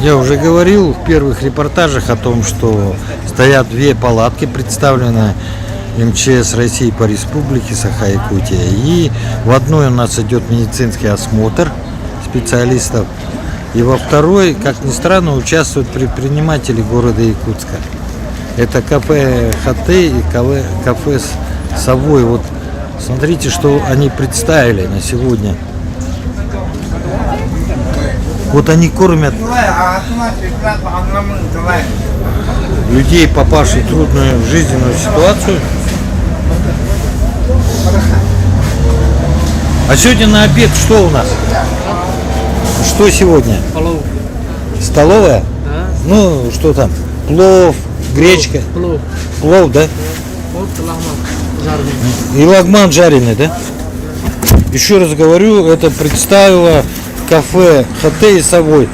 Я уже говорил в первых репортажах о том, что стоят две палатки, представленные МЧС России по республике Саха-Якутия. И в одной у нас идет медицинский осмотр специалистов, и во второй, как ни странно, участвуют предприниматели города Якутска. Это кафе Хатей и кафе Совой. Вот смотрите, что они представили на сегодня. Вот они кормят людей, попавших в трудную жизненную ситуацию. А сегодня на обед что у нас? Что сегодня? Столовая? Да. Ну, что там? Плов, гречка? Плов, да? И лагман жареный, да? Еще раз говорю, это представило кафе Хатей и Совой.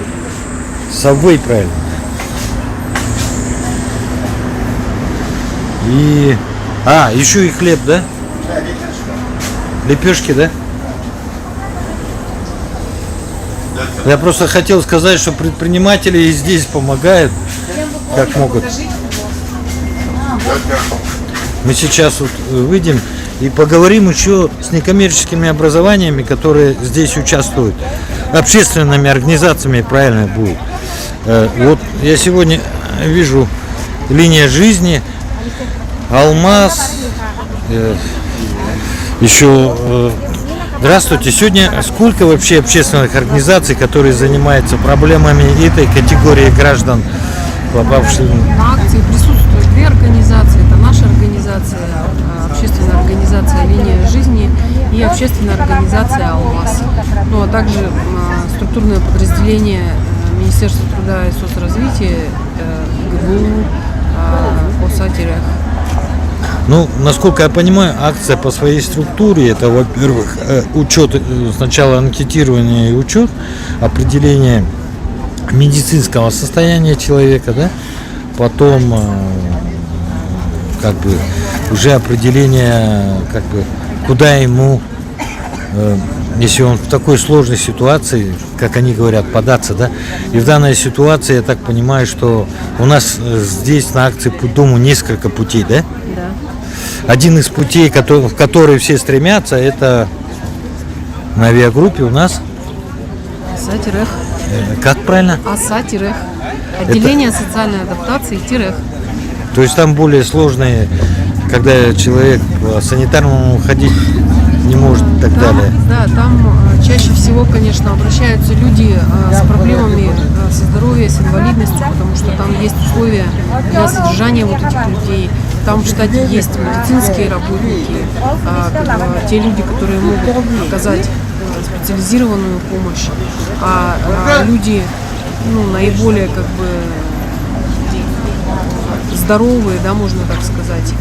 Совой, правильно. И... еще и хлеб, да? Лепешки, да? Я просто хотел сказать, что предприниматели и здесь помогают, как могут. Мы сейчас вот выйдем и поговорим еще с некоммерческими образованиями, которые здесь участвуют, общественными организациями, правильно будет. Вот я сегодня вижу линия жизни, Алмаз, еще. Здравствуйте. Сегодня сколько вообще общественных организаций, которые занимаются проблемами этой категории граждан, попавших На акции присутствуют две организации. Это наша организация, общественная организация «Линия жизни» и общественная организация «Алмаз». Ну, а также структурное подразделение Министерства труда и соцразвития ГБУ ОСА-РФ. Ну, насколько я понимаю, акция по своей структуре, это, во-первых, учет, сначала анкетирование и учет, определение медицинского состояния человека, да, потом, как бы, уже определение, как бы, куда ему, если он в такой сложной ситуации, как они говорят, податься, да, и в данной ситуации, я так понимаю, что у нас здесь на акции «Путь дому» несколько путей, да? Да. Один из путей, в который все стремятся, это на авиагруппе у нас. ОСА-РФ. Как правильно? ОСА-РФ. Отделение социальной адаптации ТИРЭХ. То есть там более сложные, когда человек по санитарному ходить не может и так далее. Да, там чаще всего, конечно, обращаются люди с проблемами со здоровьем, с инвалидностью, потому что там есть условия для содержания вот этих людей. Там в штате есть медицинские работники, те люди, которые могут оказать специализированную помощь, а люди, наиболее как бы здоровые, да, можно так сказать,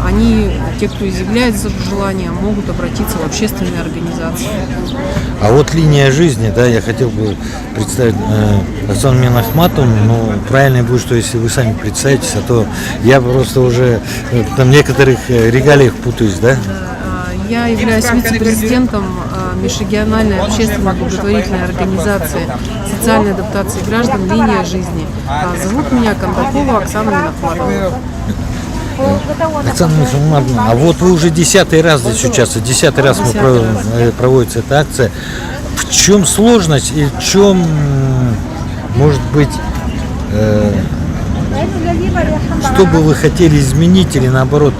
они, те, кто изъявляет желание, могут обратиться в общественные организации. А вот линия жизни, да, я хотел бы представить Оксану Минахматовну, но правильно будет, что если вы сами представитесь, а то я просто уже там в некоторых регалиях путаюсь, да? Я являюсь вице-президентом межрегиональной общественной благотворительной организации социальной адаптации граждан «Линия жизни». Зовут меня Кондакова Оксана Минахматовна. Оксана Михайловна, а вот вы уже 10-й раз здесь участвуете, 10-й раз проводится эта акция. В чем сложность и в чем, может быть, что бы вы хотели изменить или наоборот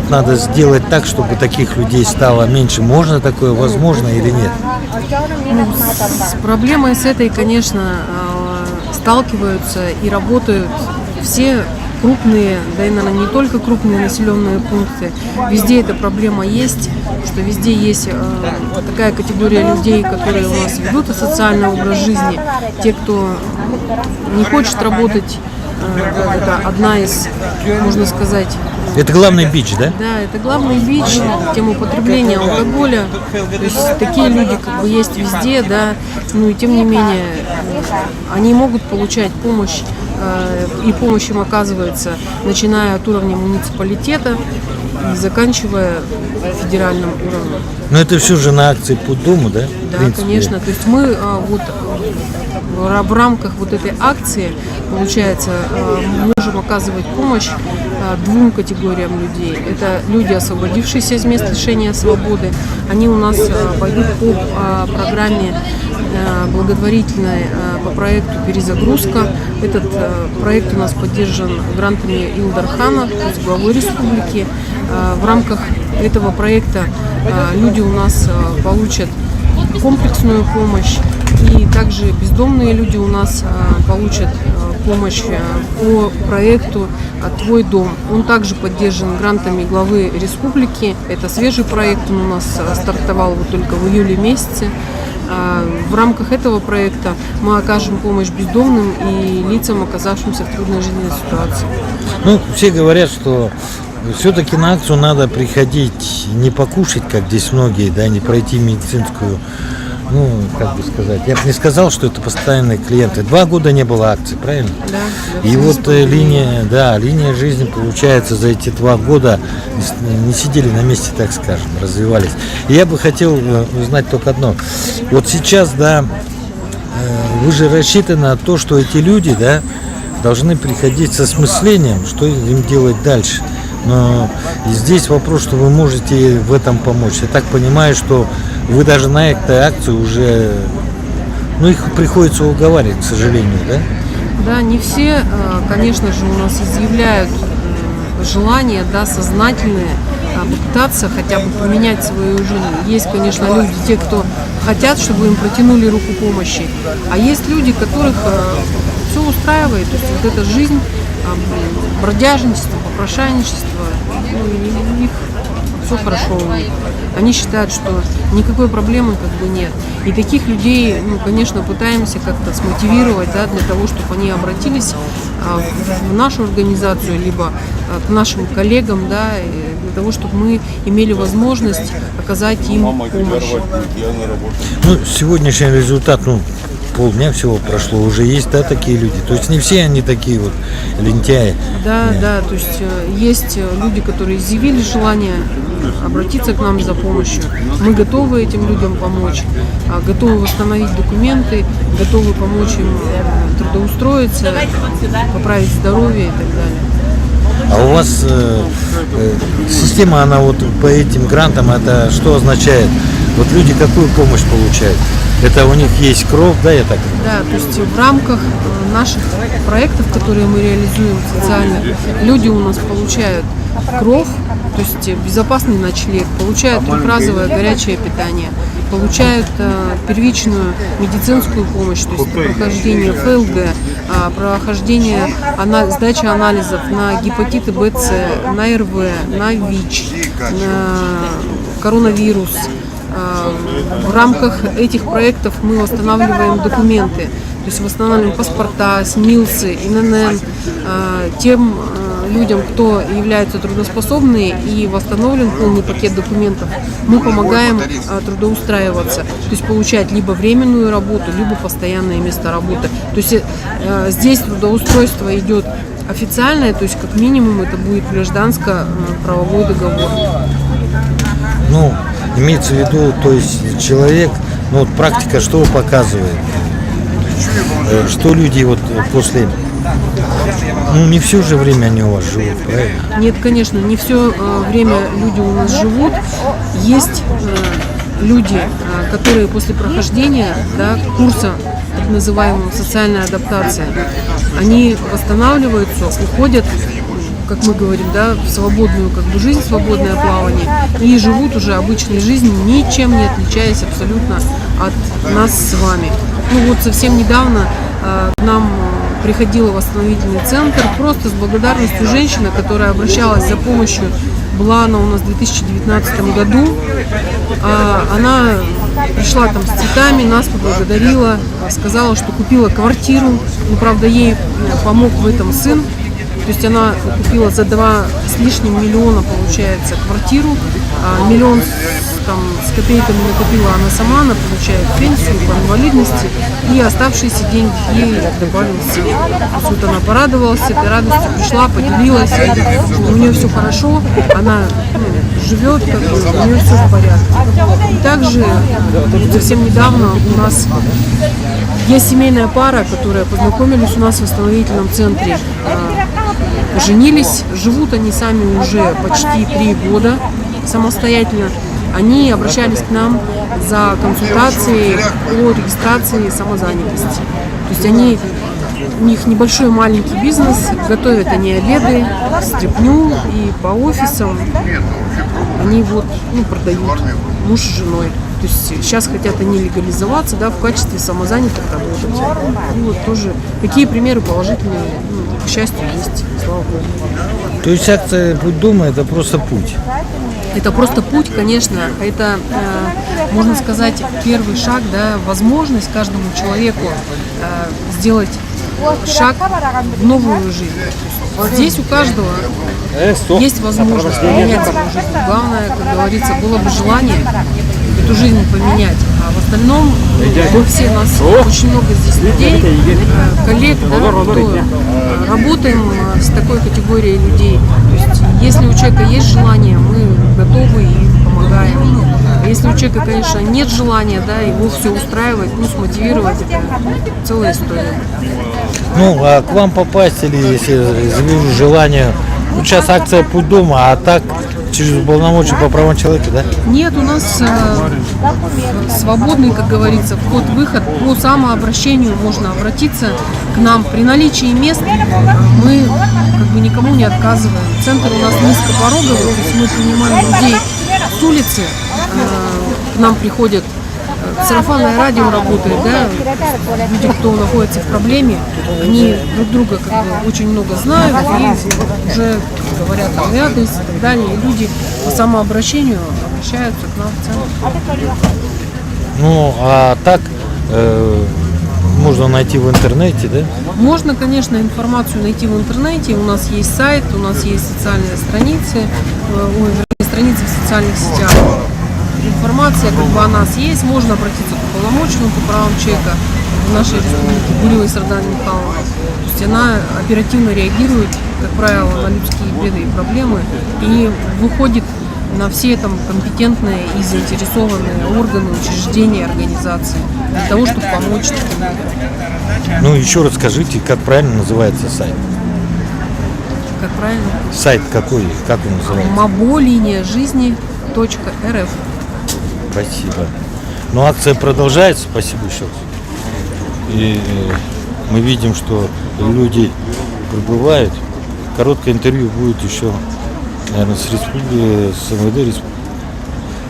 надо сделать так, чтобы таких людей стало меньше? Можно такое, возможно или нет? С проблемой с этой, конечно, сталкиваются и работают все крупные, да и, наверное, не только крупные населенные пункты. Везде эта проблема есть, что везде есть такая категория людей, которые у нас ведут асоциальный образ жизни. Те, кто не хочет работать, это одна из, можно сказать... Это главный бич, да? Да, это главный бич, тема употребления алкоголя. То есть такие люди как бы есть везде, да, и тем не менее они могут получать помощь и помощь им оказывается, начиная от уровня муниципалитета и заканчивая федеральным уровнем. Но это все же на акции «Путь дому», да? Да, конечно. То есть мы вот в рамках вот этой акции, получается, можем оказывать помощь двум категориям людей. Это люди, освободившиеся из мест лишения свободы. Они у нас пойдут по программе благотворительной, по проекту «Перезагрузка». Этот проект у нас поддержан грантами Илдархана, то есть главой республики. В рамках этого проекта люди у нас получат комплексную помощь, и также бездомные люди у нас получат помощь по проекту «Твой дом». Он также поддержан грантами главы республики. Это свежий проект, он у нас стартовал вот только в июле месяце. В рамках этого проекта мы окажем помощь бездомным и лицам, оказавшимся в трудной жизненной ситуации. Ну, все говорят, что все-таки на акцию надо приходить не покушать, как здесь многие, да, не пройти медицинскую, ну, как бы сказать. Я бы не сказал, что это постоянные клиенты. 2 года не было акций, правильно? Да. И вот линия жизни, получается, за эти 2 года не сидели на месте, так скажем, развивались. И я бы хотел узнать только одно. Вот сейчас, да, вы же рассчитаны на то, что эти люди, да, должны приходить с осмыслением, что им делать дальше. Но здесь вопрос, что вы можете в этом помочь. Я так понимаю, что вы даже на этой акции уже, ну, их приходится уговаривать, к сожалению, да? Да, не все, конечно же, у нас изъявляют желание, да, сознательное попытаться хотя бы поменять свою жизнь. Есть, конечно, люди, те, кто хотят, чтобы им протянули руку помощи, а есть люди, которых все устраивает, то есть вот эта жизнь, бродяжничество, попрошайничество, ну, у них все хорошо. Они считают, что никакой проблемы как бы нет. И таких людей, ну, конечно, пытаемся как-то смотивировать, да, для того, чтобы они обратились в нашу организацию, либо к нашим коллегам, да, для того, чтобы мы имели возможность оказать им помощь. Ну, сегодняшний результат, ну, полдня всего прошло, уже есть, да, такие люди. То есть не все они такие вот лентяи. Да, да, то есть есть люди, которые изъявили желание обратиться к нам за помощью. Мы готовы этим людям помочь, готовы восстановить документы, готовы помочь им трудоустроиться, поправить здоровье и так далее. А у вас система, она вот по этим грантам, это что означает? Вот люди какую помощь получают? Это у них есть кровь, да, я так понимаю? Да, то есть в рамках наших проектов, которые мы реализуем социально, люди у нас получают кровь, то есть безопасный ночлег, получают трехразовое горячее питание, получают первичную медицинскую помощь, то есть прохождение ФЛГ, прохождение сдачи анализов на гепатиты Б, С, на РВ, на ВИЧ, на коронавирус. В рамках этих проектов мы восстанавливаем документы, то есть восстанавливаем паспорта, СНИЛСы, ИНН тем людям, кто являются трудоспособными, и восстановлен полный пакет документов. Мы помогаем трудоустраиваться, то есть получать либо временную работу, либо постоянное место работы. То есть здесь трудоустройство идет официальное, то есть как минимум это будет гражданско-правовой договор. Ну, имеется в виду, то есть человек, ну вот практика что показывает, что люди вот после, ну не все же время они у вас живут, правильно? Нет, конечно, не все время люди у нас живут. Есть люди, которые после прохождения, да, курса так называемого социальная адаптация, они восстанавливаются, уходят, как мы говорим, да, в свободную как бы жизнь, свободное плавание, и живут уже обычной жизнью, ничем не отличаясь абсолютно от нас с вами. Ну вот совсем недавно к нам приходила восстановительный центр просто с благодарностью женщина, которая обращалась за помощью. Была она у нас в 2019 году. Она пришла там с цветами, нас поблагодарила, сказала, что купила квартиру. Ну, правда, ей помог в этом сын. То есть она купила за 2 с лишним миллиона, получается, квартиру, 1 100 там с копейками накопила она сама, она получает пенсию по инвалидности, и оставшиеся деньги ей добавился. Вот она порадовалась, с этой радостью пришла, поделилась, у нее все хорошо, она живет, как бы, у нее все в порядке. И также совсем недавно у нас есть семейная пара, которая познакомились у нас в восстановительном центре, поженились, живут они сами уже почти 3 года самостоятельно. Они обращались к нам за консультацией о регистрации самозанятости. То есть у них небольшой маленький бизнес, готовят они обеды, стряпню, и по офисам они продают, муж с женой. То есть сейчас хотят они легализоваться, да, в качестве самозанятых работать. И вот тоже такие примеры положительные, к счастью, есть, слава богу. То есть акция «Путь дома» – это просто путь? Это просто путь, конечно, это, можно сказать, первый шаг, да, возможность каждому человеку сделать шаг в новую жизнь. Здесь у каждого есть возможность поменять свою жизнь. Главное, как говорится, было бы желание эту жизнь поменять. А в остальном мы все, нас очень много здесь людей, коллег, да, кто работаем с такой категорией людей. То есть, если у человека есть желание, мы готовы и помогаем. А если у человека, конечно, нет желания, да, его все устраивает, смотивировать, это целая история. А к вам попасть, или если завижу желание, сейчас акция «Путь дома», а так через уполномоченного по правам человека, да? Нет, у нас свободный, как говорится, вход-выход. По самообращению можно обратиться к нам. При наличии мест мы никому не отказываем. Центр у нас низкопороговый, то есть мы принимаем людей с улицы, к нам приходят. Сарафанное радио работает, да, люди, кто находится в проблеме, они друг друга очень много знают и уже говорят там адрес и так далее. И люди по самообращению обращаются к нам в центр. А так можно найти в интернете, да? Можно, конечно, информацию найти в интернете. У нас есть сайт, у нас есть социальные страницы, страницы в социальных сетях. Информация о нас есть, можно обратиться к уполномоченному по правам человека в нашей республике Гурьевой Сардане Михайловны. То есть она оперативно реагирует, как правило, на людские беды и проблемы и выходит на все там компетентные и заинтересованные органы, учреждения, организации для того, чтобы помочь. Еще раз скажите, как правильно называется сайт? Как правильно? Сайт какой? Как он называется? mabo-жизни.рф. Спасибо. Акция продолжается, спасибо еще раз. И мы видим, что люди прибывают. Короткое интервью будет еще, наверное, с МВД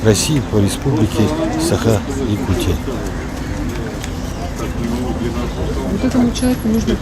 России по республике Саха-Якутия. Вот этому человеку нужно